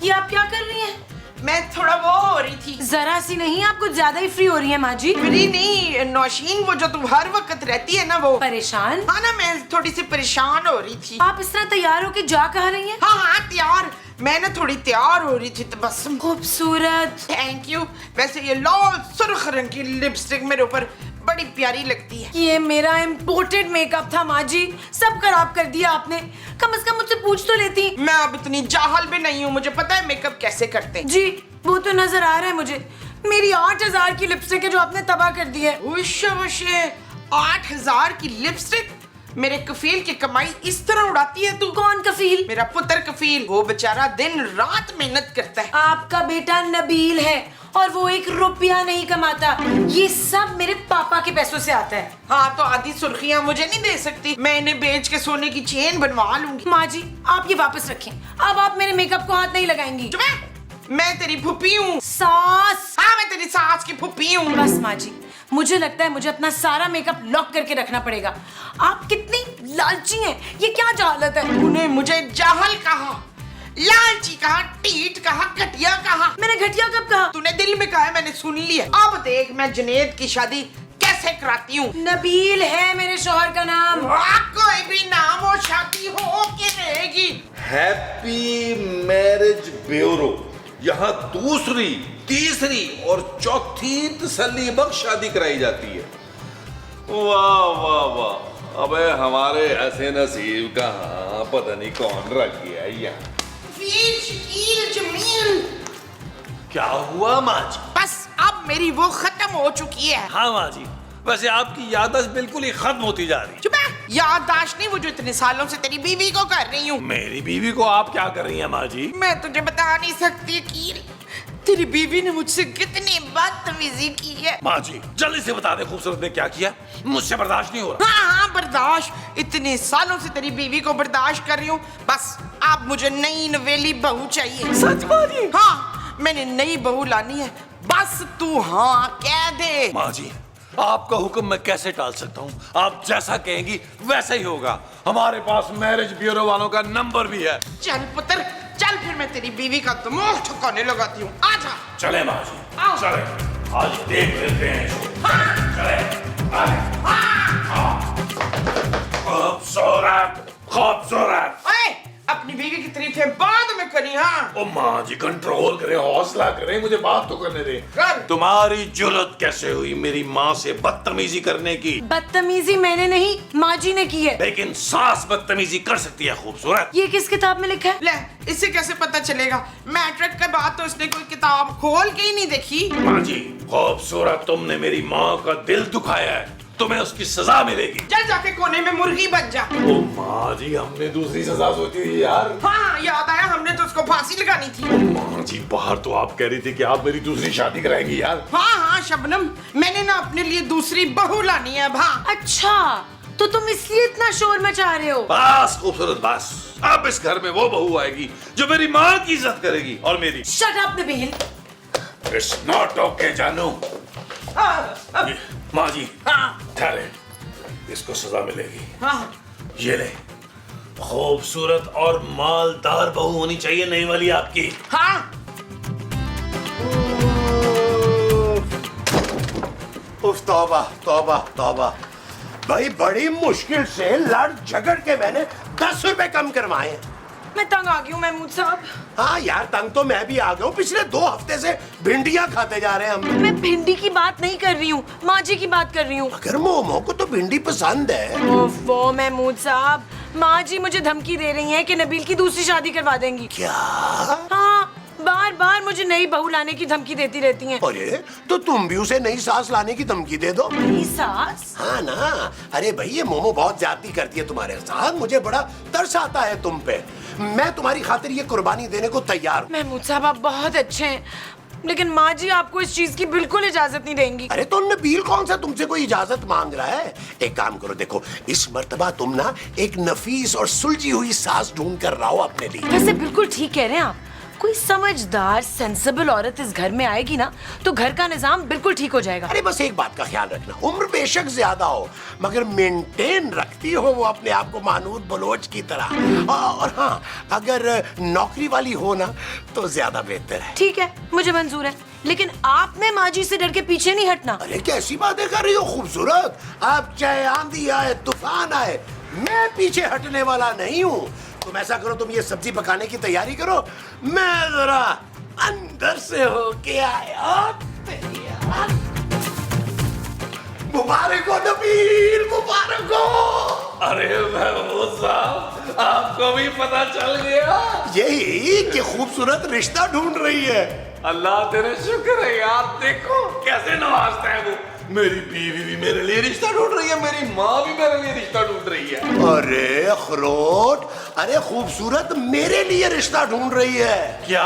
ये आप क्या कर रही हैं? मैं थोड़ा वो हो रही थी। जरा सी नहीं, आप कुछ ज्यादा ही फ्री हो रही हैं माँ जी। फ्री नहीं नौशीन, वो जो तुम हर वक्त रहती है ना वो। परेशान? हाँ ना, मैं थोड़ी सी परेशान हो रही थी। आप इस तरह तैयार होके जा कहाँ रही हैं? हाँ तैयार, मैं ना थोड़ी तैयार हो रही थी तो बस। खूबसूरत। Thank you. वैसे ये लाल सुर्ख रंग की लिपस्टिक मेरे ऊपर बड़ी प्यारी लगती है। ये मेरा इम्पोर्टेड मेकअप था माँ जी, सब खराब कर दिया आपने। कम से कम मुझसे पूछ तो लेती। मैं अब इतनी जाहल भी नहीं हूँ, मुझे पता है मेकअप कैसे करते हैं। जी वो तो नजर आ रहा है मुझे। मेरी 8000 की लिपस्टिक है जो आपने तबाह कर दी है। उश 8000 की लिपस्टिक? मेरे कफील की कमाई इस तरह उड़ाती है तू? कौन कफील? मेरा पुत्र कफील, वो बेचारा दिन रात मेहनत करता है। आपका बेटा नबील है और वो 1 रुपया नहीं कमाता, ये सब मेरे पापा के पैसों से आता है। हाँ तो आधी सुर्खियाँ मुझे नहीं दे सकती, मैं इन्हें बेच के सोने की चेन बनवा लूंगी। माँ जी आप ये वापस रखें, अब आप मेरे मेकअप को हाथ नहीं लगाएंगी। मैं तेरी फूफी हूँ। सास? हाँ मैं तेरी सास की फूफी हूँ। बस माँ जी, मुझे लगता है मुझे अपना सारा मेकअप लॉक करके रखना पड़ेगा। आप कितनी लालची हैं, ये क्या जहालत है? तूने मुझे जाहल कहा, लालची कहा, टीट कहा, घटिया कहा। मैंने घटिया कब कहा? तूने दिल में कहा है, मैंने सुन लिया। अब देख मैं जुनैद की शादी कैसे कराती हूँ। नबील है मेरे शौहर का नाम। कोई भी नाम हो, शादी हो के रहेगी। हैप्पी मैरिज ब्यूरो, यहाँ दूसरी, तीसरी और चौथी तसल्ली बख्श शादी कराई जाती है। वाह वाह वाह, अबे हमारे ऐसे नसीब कहाँ, पता नहीं कौन रख गया यहाँ। जमील, क्या हुआ माँ जी? बस अब मेरी वो खत्म हो चुकी है। हाँ माँ जी, वैसे आपकी याददाश्त बिल्कुल ही खत्म होती जा रही है। चुप है, याददाश्त नहीं, वो जो इतने सालों से तेरी बीवी को कर रही हूँ। मेरी बीवी को आप क्या कर रही हैं माँ जी? मैं तुझे बता नहीं सकती कि तेरी बीवी ने मुझसे कितनी बदतमीजी की है। माँ जी जल्दी से बता दे खूबसूरत ने क्या किया, मुझसे बर्दाश्त नहीं हो रहा। हाँ बर्दाश्त, इतने सालों से तेरी बीवी को बर्दाश्त कर रही हूँ। बस अब मुझे नई नवेली बहू चाहिए। सच बात? हाँ मैंने नई बहू लानी है, बस तू हाँ कह दे। माँ जी आपका हुक्म मैं कैसे टाल सकता हूँ, आप जैसा कहेंगी वैसा ही होगा। हमारे पास मैरिज ब्यूरो वालों का नंबर भी है। चल पुत्र चल, फिर मैं तेरी बीवी का दिमाग ठिकाने लगाती हूँ। आजा। चले माँ जी, आओ। चले, आज देख लेते हैं। चले, खूबसूरत खूबसूरत। ओए अपनी बीवी की तारीफें बाद में करी। हाँ ओ माँ जी कंट्रोल करें, हौसला करें, मुझे बात तो करने दे। कर। तुम्हारी जुर्रत कैसे हुई मेरी माँ से बदतमीजी करने की? बदतमीजी मैंने नहीं, माँ जी ने की है। लेकिन सास बदतमीजी कर सकती है खूबसूरत। ये किस किताब में लिखा है? ले, इससे कैसे पता चलेगा? मैट्रिक के बाद तो इसने कोई किताब खोल के ही नहीं देखी। माँ जी खूबसूरत, तुमने मेरी माँ का दिल दुखाया है, तुम्हें उसकी सजा मिलेगी। चल जाके कोने में मुर्गी बन जा। ओ माँ जी हमने दूसरी सजा सोची थी यार। हाँ याद आया, हमने तो उसको फांसी लगानी थी। ओ माँ जी बाहर तो आप कह रही थी कि आप मेरी दूसरी शादी कराएंगी यार। हाँ हाँ शबनम, मैंने ना अपने लिए दूसरी बहू लानी है। हाँ अच्छा, तो तुम इसलिए इतना शोर मचा रहे हो? बस खूबसूरत बस, अब इस घर में वो बहू आएगी जो मेरी माँ की इज्जत करेगी और मेरी। Shut up Nabeel. It's not okay जानू। ये, माँ जी ठहरे, इसको सजा मिलेगी। हाँ ये ले, खूबसूरत और मालदार बहू होनी चाहिए नई वाली आपकी। हाँ। उफ तौबा तौबा तौबा, भाई बड़ी मुश्किल से लड़ झगड़ के मैंने 10 रुपए कम करवाए। मैं तंग आ गई हूँ महमूद साहब। हाँ यार तंग तो मैं भी आ गया हूँ, पिछले 2 हफ्ते से भिंडियाँ खाते जा रहे हैं हम। मैं भिंडी की बात नहीं कर रही हूँ, माँ जी की बात कर रही हूँ। अगर मोमो को तो भिंडी पसंद है। वो महमूद साहब, माँ जी मुझे धमकी दे रही हैं कि नबील की दूसरी शादी करवा देंगी। क्या? हाँ, बार बार मुझे नई बहू लाने की धमकी देती रहती हैं। अरे तो तुम भी उसे नई सास लाने की धमकी दे दो। नई सास? हाँ ना, अरे भाई ये मोमो बहुत ज्यादती करती है तुम्हारे साथ, मुझे बड़ा तरस आता है तुम पे। मैं तुम्हारी खातिर ये कुर्बानी देने को तैयार हूँ। महमूद साहब आप बहुत अच्छे हैं, लेकिन माँ जी आपको इस चीज की बिल्कुल इजाजत नहीं देंगी। अरे तो नबील कौन सा तुमसे कोई इजाजत मांग रहा है? एक काम करो, देखो इस मर्तबा तुम ना एक नफीस और सुलझी हुई सास ढूंढ कर लाओ अपने लिए। वैसे बिल्कुल ठीक कह रहे हैं आप, कोई समझदार सेंसिबल औरत इस घर में आएगी ना तो घर का निजाम बिल्कुल ठीक हो जाएगा। अरे बस एक बात का ख्याल रखना, उम्र बेशक ज्यादा हो मगर मेंटेन रखती हो वो अपने आप को मानूर बलोच की तरह। और हाँ, अगर नौकरी वाली हो ना तो ज्यादा बेहतर है। ठीक है, मुझे मंजूर है, लेकिन आपने माँ जी से डर के पीछे नहीं हटना। अरे कैसी बातें कर रही हो खूबसूरत, आप चाहे आंधी आए तूफान आए, मैं पीछे हटने वाला नहीं हूँ। तुम ऐसा करो, तुम ये सब्जी पकाने की तैयारी करो, मैं जरा अंदर से होके आया। मुबारक हो नबील, मुबारक हो। अरे महमूद साहब आपको भी पता चल गया? यही कि खूबसूरत रिश्ता ढूंढ रही है। अल्लाह तेरे शुक्र है यार, देखो कैसे नवाजता है वो। मेरी बीवी भी मेरे लिए रिश्ता ढूंढ रही है, मेरी माँ भी मेरे लिए रिश्ता ढूंढ रही है। अरे अखरोट, अरे खूबसूरत मेरे लिए रिश्ता ढूंढ रही है। क्या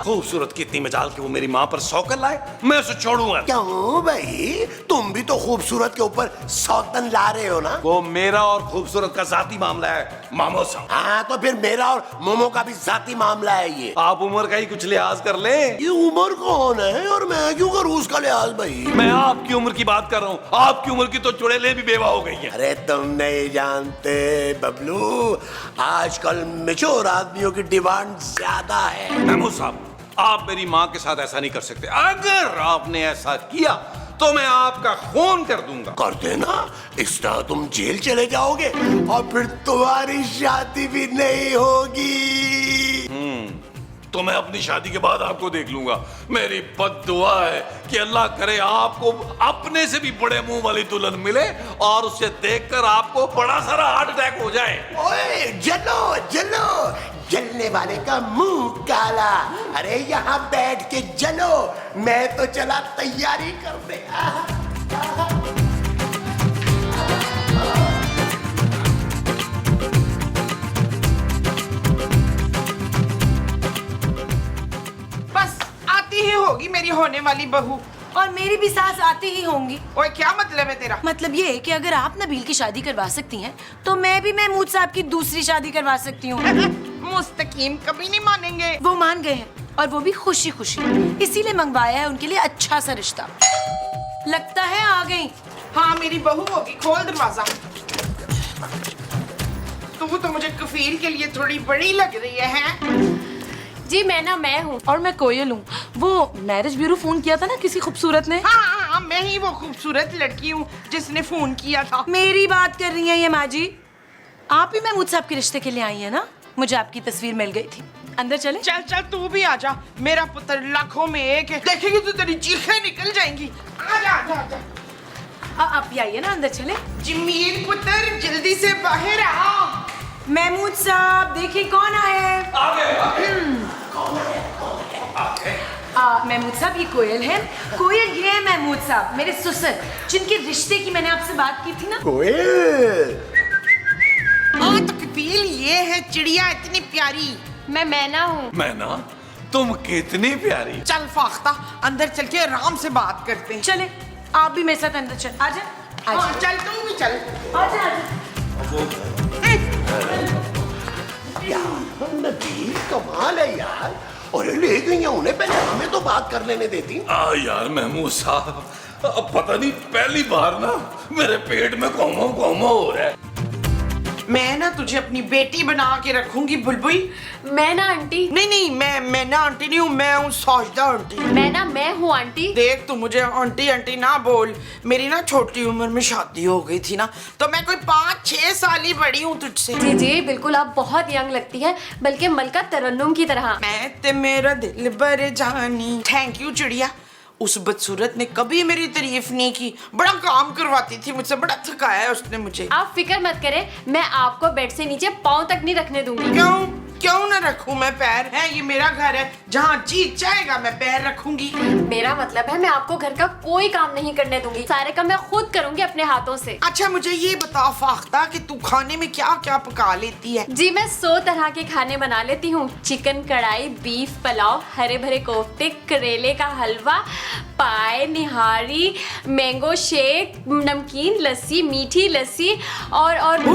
खूबसूरत की इतनी मजाल कि वो मेरी माँ पर सौकन लाए, मैं उसे छोड़ूंगा? क्यों भाई, तुम भी तो खूबसूरत के ऊपर सौतन ला रहे हो ना? वो मेरा और खूबसूरत का जाती मामला है मामो साहब। हाँ तो फिर मेरा और मोमो का भी जाती मामला है ये। आप उम्र का ही कुछ लिहाज कर ले। ये उम्र कौन है और मैं क्यों करूँ उसका लिहाज भाई? मैं आपकी उम्र की बात कर रहा हूँ, आपकी उम्र की तो चुड़ैलें भी बेवा हो गई हैं। अरे तुम नहीं जानते बबलू, आजकल मैच्योर आदमियों की डिमांड ज्यादा है। महमूद साहब आप मेरी माँ के साथ ऐसा नहीं कर सकते, अगर आपने ऐसा किया तो मैं आपका खून कर दूंगा। कर देना, इस तरह तुम जेल चले जाओगे और फिर तुम्हारी शादी भी नहीं होगी। तो मैं अपनी शादी के बाद आपको देख लूंगा। मेरी बद्दुआ है कि अल्लाह करे आपको अपने से भी बड़े मुंह वाली दुल्हन मिले और उसे देखकर आपको बड़ा सारा हार्ट अटैक हो जाए। ओए जलो जलो, जलने वाले का मुंह काला। अरे यहाँ बैठ के जलो, मैं तो चला तैयारी करने। बस आती ही होगी मेरी होने वाली बहू, और मेरी भी सास आती ही होंगी। ओए क्या मतलब है तेरा? मतलब ये है कि अगर आप नबील की शादी करवा सकती हैं तो मैं भी महमूद साहब की दूसरी शादी करवा सकती हूँ। मुस्तकीम कभी नहीं मानेंगे। वो मान गए हैं और वो भी खुशी खुशी, इसीलिए मंगवाया है उनके लिए अच्छा सा रिश्ता। लगता है आ गई। हाँ मेरी बहू होगी, खोल दरवाजा। तू तो मुझे कफील के लिए थोड़ी बड़ी लग रही है। जी मैं हूँ और मैं कोयल हूँ। वो मैरिज ब्यूरो फोन किया था ना किसी खूबसूरत ने। हाँ मैं ही वो खूबसूरत लड़की हूँ जिसने फोन किया था। मेरी बात कर रही है ये माँ जी, आप ही महमूद साहब के रिश्ते के लिए आई है ना? मुझे आपकी तस्वीर मिल गई थी। अंदर चले? चल चल तू भी आ जा, मेरा पुत्र लाखों में एक है, देखेगी तो तेरी चीखें निकल जाएंगी। आ जा आ जा आ जा। आप भी आइए ना, अंदर चले। जमील पुत्र जल्दी से बाहर आ। महमूद साहब देखिए कौन आया है। महमूद साहब ये कोयल है। कोयल ये है महमूद साहब, मेरे ससुर, जिनके रिश्ते की मैंने आपसे बात की थी ना। कोयल? हाँ तो कफील ये है चिड़िया इतनी प्यारी। मैं मैना हूँ। मैना, तुम कितनी प्यारी। चल फाख्ता अंदर चल के आराम से बात करते हैं। चले आप भी मेरे साथ अंदर चल। आजा हाँ, चल तू भी चल। आजा आजा। यार नबील कमाल है यार। और ले गई हैं उन्हें, पहले हमें तो बात कर लेने देती। यार महमूद साहब, अब पता नहीं पहली बार ना मेरे पेट में कोमो कोमो हो रहा है। मैं ना तुझे अपनी बेटी बना के रखूंगी बुलबुल। मैं ना आंटी। नहीं नहीं मैं ना आंटी नहीं हूँ, मैं हूँ साजिदा आंटी। मैं हूँ आंटी। देख तू मुझे आंटी आंटी ना बोल, मेरी ना छोटी उम्र में शादी हो गई थी ना, तो मैं कोई 5-6 साल ही बड़ी हूँ तुझसे। जी जी बिल्कुल, आप बहुत यंग लगती है, बल्कि मलका तरन्नुम की तरह। मैं ते मेरा दिल भर जानी। थैंक यू चिड़िया। उस बदसूरत ने कभी मेरी तारीफ नहीं की, बड़ा काम करवाती थी मुझसे, बड़ा थकाया है उसने मुझे। आप फिक्र मत करें, मैं आपको बेड से नीचे पाँव तक नहीं रखने दूंगी। क्यों ना रखूं मैं पैर? है ये मेरा घर है, जहाँ जी चाहेगा मैं पैर रखूंगी। मेरा मतलब है मैं आपको घर का कोई काम नहीं करने दूंगी, सारे काम मैं खुद करूंगी अपने हाथों से। अच्छा मुझे ये बता फाख्ता कि तू खाने में क्या क्या पका लेती है? जी मैं 100 तरह के खाने बना लेती हूँ। चिकन कढ़ाई, बीफ पुलाव, हरे भरे कोफ्ते, करेले का हलवा, पाए, निहारी, मैंगो शेक, नमकीन लस्सी, मीठी लस्सी और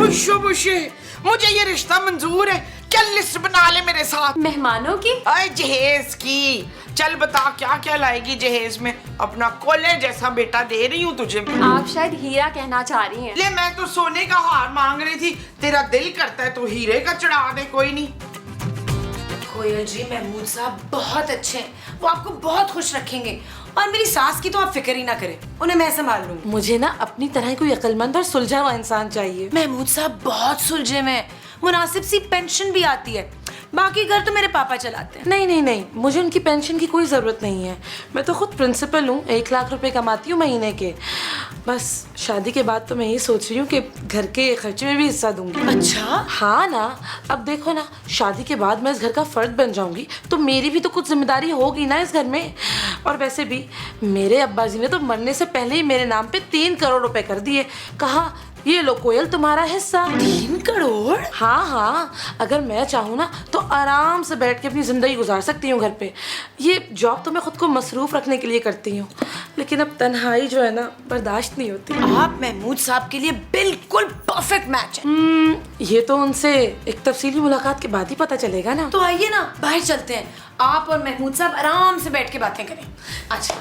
मुझे ये रिश्ता मंजूर है। चल लिस्ट बना ले मेरे साथ। मेहमानों की? अरे जहेज की। चल बता क्या क्या लाएगी जहेज में? अपना कोले जैसा बेटा दे रही हूँ तुझे। आप शायद हीरा कहना चाह रही हैं। ले मैं तो सोने का हार मांग रही थी, तेरा दिल करता है तो हीरे का चढ़ा दे। कोई नहीं। कोयल जी महमूद साहब बहुत अच्छे हैं, वो आपको बहुत खुश रखेंगे। और मेरी सास की तो आप फिक्र ही ना करें, उन्हें मैं संभाल लूंगी। मुझे ना अपनी तरह कोई अक्लमंद और सुलझा हुआ इंसान चाहिए। महमूद साहब बहुत सुलझे हुए हैं, मुनासिब सी पेंशन भी आती है। बाकी घर तो मेरे पापा चलाते हैं। नहीं, मुझे उनकी पेंशन की कोई ज़रूरत नहीं है। मैं तो खुद प्रिंसिपल हूँ, 1 लाख रुपए कमाती हूँ महीने के। बस शादी के बाद तो मैं यही सोच रही हूँ कि घर के खर्चे में भी हिस्सा दूंगी। अच्छा? हाँ ना, अब देखो ना, शादी के बाद मैं इस घर का फर्द बन जाऊंगी तो मेरी भी तो कुछ जिम्मेदारी होगी ना इस घर में। और वैसे भी मेरे अब्बा जी ने तो मरने से पहले ही मेरे नाम पे 3 करोड़ रुपए कर दिए। कहा ये लो कोयल तुम्हारा हिस्सा। 3 करोड़? हाँ, अगर मैं चाहूँ ना तो आराम से बैठ के अपनी ज़िंदगी गुजार सकती हूँ घर पे। ये जॉब तो मैं खुद को मसरूफ़ रखने के लिए करती हूँ, लेकिन अब तन्हाई जो है ना बर्दाश्त नहीं होती। आप महमूद साहब के लिए बिल्कुल परफेक्ट मैच है। ये तो उनसे एक तफसीली मुलाकात के बाद ही पता चलेगा ना। तो आइए ना बाहर चलते हैं, आप और महमूद साहब आराम से बैठ के बातें करें। अच्छा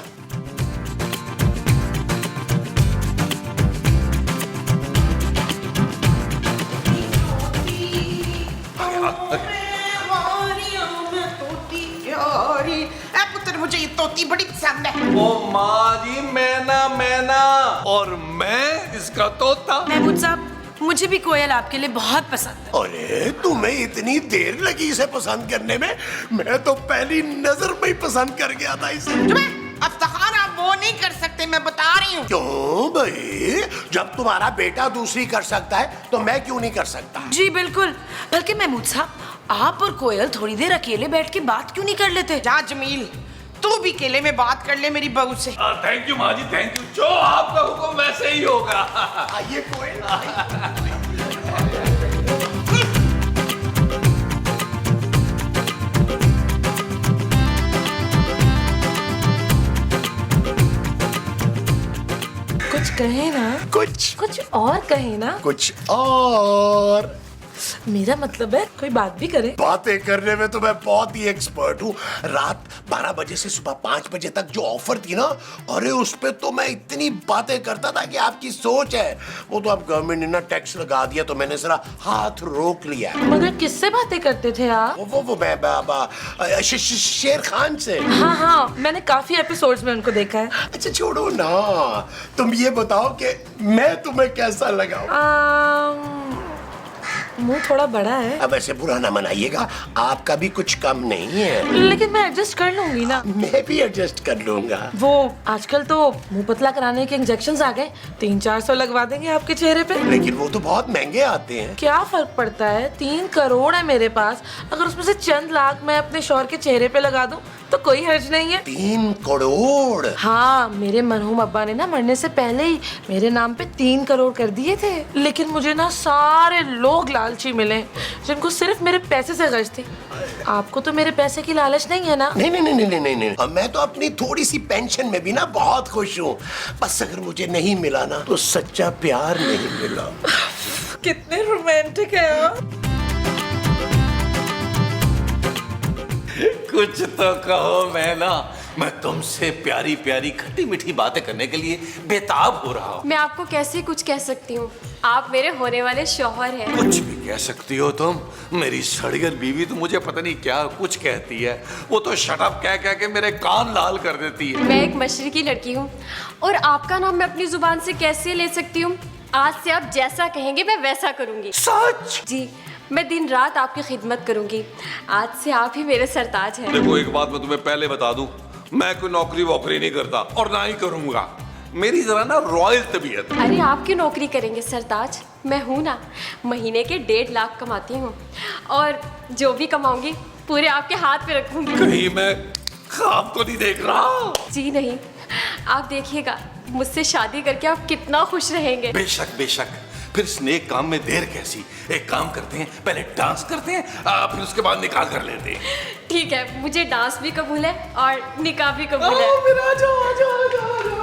पुत्र मुझे ये तोती बड़ी पसंद है। ओ माँ जी, मैना और मैं इसका तोता। महमूद साहब मुझे भी कोयल आपके लिए बहुत पसंद है। अरे तुम्हें इतनी देर लगी इसे पसंद करने में? मैं तो पहली नजर में ही पसंद कर गया था इसे। अफ्तार आप वो नहीं कर सकते, मैं बता रही हूँ। क्यों भाई? जब तुम्हारा बेटा दूसरी कर सकता है तो मैं क्यों नहीं कर सकता? जी बिल्कुल, बल्कि महमूद साहब आप और कोयल थोड़ी देर अकेले बैठ के बात क्यों नहीं कर लेते? जा जमील, तू भी अकेले में बात कर ले मेरी बहू से। थैंक यू माँ जी, थैंक यू। जो आपका हुक्म वैसे ही होगा। आइए कोयल। कुछ कहे ना, कुछ और कहे ना। कुछ और? मेरा मतलब है कोई बात भी करे। बातें करने में तो मैं बहुत ही एक्सपर्ट हूँ। रात 12 बजे से सुबह 5 बजे तक जो ऑफर थी ना, अरे उस पे तो मैं इतनी बातें करता था कि आपकी सोच है। वो तो अब गवर्नमेंट ने ना टैक्स लगा दिया तो मैंने जरा हाथ रोक लिया। मगर किससे बातें करते थे आप? वो मैं शेर खान से। हाँ, मैंने काफी एपिसोड्स में उनको देखा है। अच्छा छोड़ो ना, तुम ये बताओ कि मैं तुम्हें कैसा लगा? मुंह थोड़ा बड़ा है। अब ऐसे बुरा ना मनाइएगा, आपका भी कुछ कम नहीं है। लेकिन मैं एडजस्ट कर लूंगी ना। मैं भी एडजस्ट कर लूंगा। वो आजकल तो मुंह पतला कराने के इंजेक्शन आ गए, 300-400 लगवा देंगे आपके चेहरे पे। लेकिन वो तो बहुत महंगे आते हैं। क्या फर्क पड़ता है, 3 करोड़ है मेरे पास, अगर उसमें से चंद लाख मैं अपने शौहर के चेहरे पे लगा दूं तो कोई हर्ज नहीं है। 3 करोड़? हाँ, मेरे मरहूम अब्बा ने ना मरने से पहले ही मेरे नाम पे 3 करोड़ कर दिए थे। लेकिन मुझे ना सारे लोग लालची मिले जिनको सिर्फ मेरे पैसे से गर्ज थी। आपको तो मेरे पैसे की लालच नहीं है ना? नहीं नहीं नहीं नहीं नहीं नहीं, मैं तो अपनी थोड़ी सी पेंशन में भी ना बहुत खुश हूँ। बस अगर मुझे नहीं मिला ना तो सच्चा प्यार नहीं मिला। कितने रोमांटिक है आप। कुछ तो कहो। मैं तुमसे प्यारी प्यारी खट्टी मीठी बातें करने के लिए बेताब हो रहा हूँ। मैं आपको कैसे कुछ कह सकती हूँ, आप मेरे होने वाले शौहर हैं। कुछ भी कह सकती हो तुम। मेरी सड़ियल बीवी तो मुझे पता नहीं क्या कुछ कहती है। वो तो शट अप कह कह के मेरे कान लाल कर देती है। मैं एक मशरकी लड़की हूँ और आपका नाम मैं अपनी जुबान से कैसे ले सकती हूँ। आज से आप जैसा कहेंगे मैं वैसा करूँगी। सच? जी, मैं दिन रात आपकी खिदमत करूँगी। आज से आप ही मेरे सरताज हैं। देखो, एक बात मैं तुम्हें पहले बता दूं, मैं कोई नौकरी वोकरी नहीं करता और ना ही करूंगा। मेरी जरा ना रॉयल तबीयत है। अरे आप क्यों नौकरी करेंगे सरताज, मैं हूँ ना। महीने के 1.5 लाख कमाती हूँ और जो भी कमाऊंगी पूरे आपके हाथ पे रखूंगी। कहीं मैं ख्वाब तो नहीं देख रहा? जी नहीं, आप देखिएगा मुझसे शादी करके आप कितना खुश रहेंगे। बेशक बेशक, फिर स्नेक काम में देर कैसी। एक काम करते हैं, पहले डांस करते हैं, फिर उसके बाद निकाह कर लेते हैं। ठीक है, मुझे डांस भी कबूल है और निकाह भी कबूल है। फिर आ जाओ आ जाओ आ जाओ आ जाओ।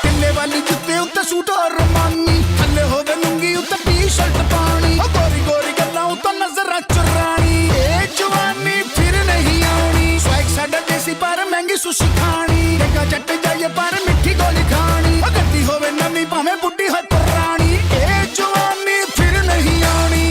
टिल्ले वाली जुत्ते उत्ते सूट और रमानी, थल्ले होवे लुंगी उत्ते टी-शर्ट पानी, गोरी गोरी गल्लां उत्ते नजरां चुरानी। ए जवानी फिर नहीं आनी, स्वैग साडा देसी पर महंगी सुशी खानी, देखा चट जाइए पर मिठी गोली खानी, गद्दी होवे नवी भाਵੇਂ बुड्ढी हो पुरानी। ए जवानी फिर नहीं आनी।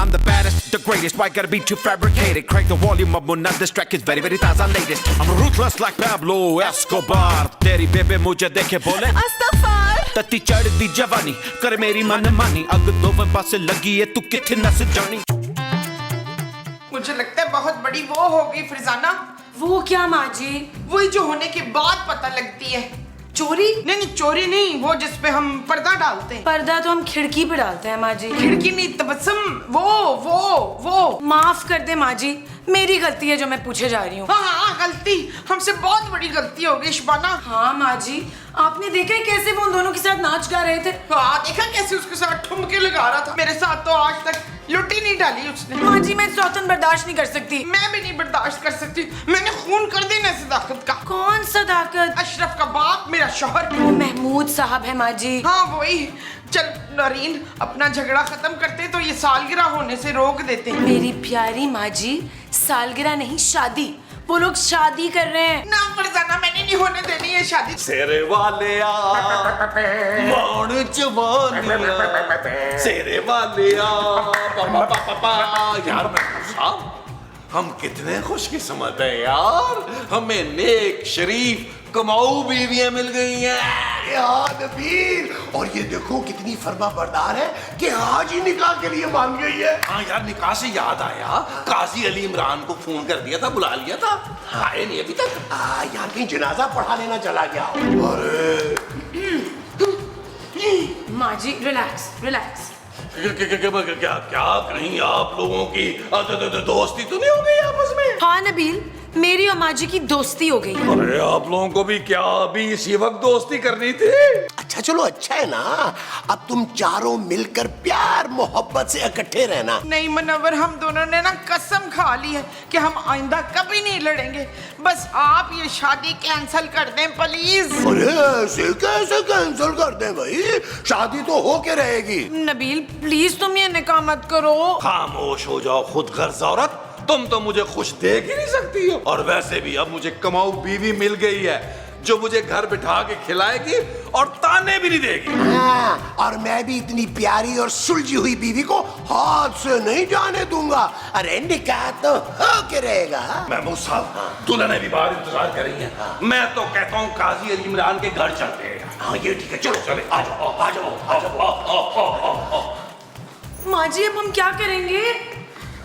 I'm the baddest, the greatest, why gotta be too fabricated? Crank the volume up, when not distract, it's very very taza latest. I'm ruthless like Pablo Escobar. तेरी बेबे मुझे देखे बोले अस्तगफार, तत्ती चढ़दी जवानी कर मेरी मनमानी, अग दोवें पासे लगी है तू किथे नस जानी। मुझे लगता है बहुत बड़ी वो होगी फिरजाना। वो क्या माँ जी? वही जो होने के बाद पता लगती है। चोरी? नहीं नहीं, चोरी नहीं, वो जिसपे हम पर्दा डालते हैं। पर्दा तो हम खिड़की पे डालते हैं माँ जी। खिड़की नहीं, तबस्सुम, वो। माफ कर दे माँ जी, मेरी गलती है जो मैं पूछे जा रही हूँ। हाँ, गलती हमसे बहुत बड़ी गलती हो गई शबाना। हाँ माँ जी, आपने देखा है कैसे वो उन दोनों के साथ नाच गा रहे थे? हाँ, देखा कैसे उसके साथ ठुमके लगा रहा था। मेरे साथ तो आज तक लुटी नहीं डाली उसने। माँ जी, मैं सौतन बर्दाश्त नहीं कर सकती। मैं भी नहीं बर्दाश्त कर सकती। मैंने खून कर देना सदाकत का। कौन सदाकत? अशरफ का बाप, मेरा शौहर। वो महमूद साहब है माँ जी। हाँ वही। चल नरीन, अपना झगड़ा खत्म करते तो ये सालगिरह होने से रोक देते। मेरी प्यारी माँ जी, सालगिरह नहीं शादी। वो लोग शादी कर रहे हैं। ना फरजाना, मैंने नहीं होने देनी है शादी। सेरे वाले आ मौन जवानिया, सेरे वाले आ पा यार। मैं साहब, हम कितने खुशकिस्मत हैं यार, हमें नेक शरीफ कमाऊ बीवियां मिल गई हैं यार नबील। और ये देखो कितनी फर्मा बरदार है कि आज ही निकाह के लिए मांग गई है। हाँ यार, निकाह से याद आया, काजी अली इमरान को फोन कर दिया था, बुला लिया था, आए नहीं अभी तक। यार कहीं जनाजा पढ़ा लेना चला गया। अरे माँ जी रिलैक्स रिलैक्स। क्या कहीं आप लोगों की दोस्ती तो नहीं हो गई आपस में? हाँ नबील, मेरी और माँ जी की दोस्ती हो गई। अरे आप लोगों को भी क्या अभी इसी वक्त दोस्ती करनी थी? अच्छा चलो, अच्छा है ना, अब तुम चारों मिलकर प्यार मोहब्बत से इकट्ठे रहना। नहीं मनव्वर, हम दोनों ने ना कसम खा ली है कि हम आइंदा कभी नहीं लड़ेंगे। बस आप ये शादी कैंसिल कर दें प्लीज। अरे ऐसे कैसे कैंसिल कर दें भाई, शादी तो हो के रहेगी। नबील प्लीज तुम ये निकाह मत करो। खामोश हो जाओ खुद गर्ज औरत, तुम तो मुझे खुश देख ही नहीं सकती हो। और वैसे भी अब मुझे कमाऊ बीवी मिल गई है, जो मुझे घर बिठा के खिलाएगी और ताने भी नहीं देगी। हाँ, और मैं भी इतनी प्यारी और सुलझी हुई बीवी को हाथ से नहीं जाने दूंगा। अरे निकाह तो हो के रहेगा। महमूद साहब, दुल्हन भी बाहर इंतजार कर रही है। मैं तो कहता हूँ काजी अली इमरान के घर चलते हैं। हाँ ये ठीक है, चलो चले, आ जाओ आ जाओ आ जाओ। माँ जी अब हम क्या करेंगे?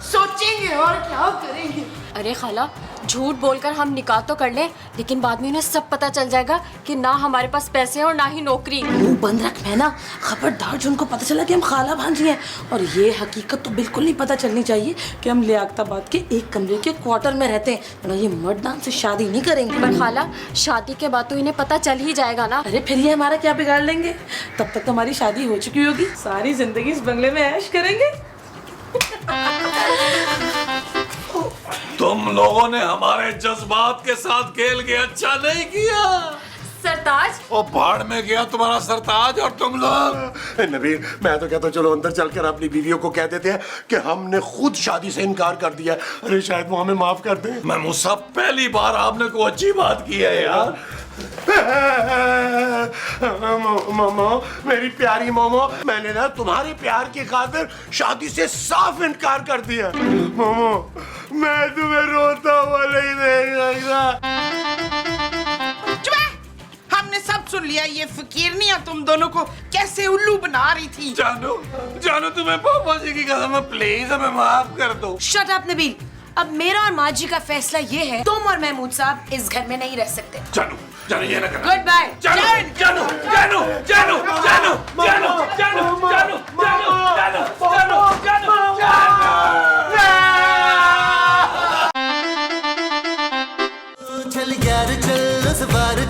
सोचेंगे और क्या करेंगे। अरे खाला, झूठ बोलकर हम निकाह तो कर लें, लेकिन बाद में उन्हें सब पता चल जाएगा कि ना हमारे पास पैसे हैं और ना ही नौकरी। मुंह बंद रख मैना, खबरदार जो उनको पता चला कि हम खाला भांजी हैं। और ये हकीकत तो बिल्कुल नहीं पता चलनी चाहिए कि हम लियाकताबाद के एक कमरे के क्वार्टर में रहते हैं, वरना ये मर्दान से शादी नहीं करेंगे। पर खाला, शादी के बाद तो इन्हें पता चल ही जाएगा ना। अरे फिर ये हमारा क्या बिगाड़ लेंगे? तब तक तो हमारी शादी हो चुकी होगी, सारी जिंदगी इस बंगले में ऐश करेंगे। तुम लोगों ने हमारे जज्बात के साथ खेल के अच्छा नहीं किया। सरताज, ओ भाड़ में गया तुम्हारा सरताज और तुम लोग। नबील, मैं तो कहता हूँ चलो अंदर चलकर अपनी बीवियों को कह देते हैं कि हमने खुद शादी से इनकार कर दिया। अरे शायद वो हमें माफ कर दें। महमूद साहब, पहली बार आपने कोई अच्छी बात की है यार। मोमो, मेरी प्यारी मोमो, मैंने ना तुम्हारे प्यार की खातिर शादी से साफ इनकार कर दिया। मोमो, मैं तुम्हें रोता हुआ नहीं देखा। हमने सब सुन लिया। ये फकीरनियां तुम दोनों को कैसे उल्लू बना रही थी। जानू, जानू तुम्हें पापा जी की कसम है, प्लीज हमें माफ कर दो। शट अप नबील, अब मेरा और माँ जी का फैसला ये है, तुम और महमूद साहब इस घर में नहीं रह सकते। जानू, जानू ये ना करना। Goodbye. जानू, जानू, जानू, जानू, जानू, जानू, जानू, जानू, जानू, जानू, जानू, चल यार चल, उस बार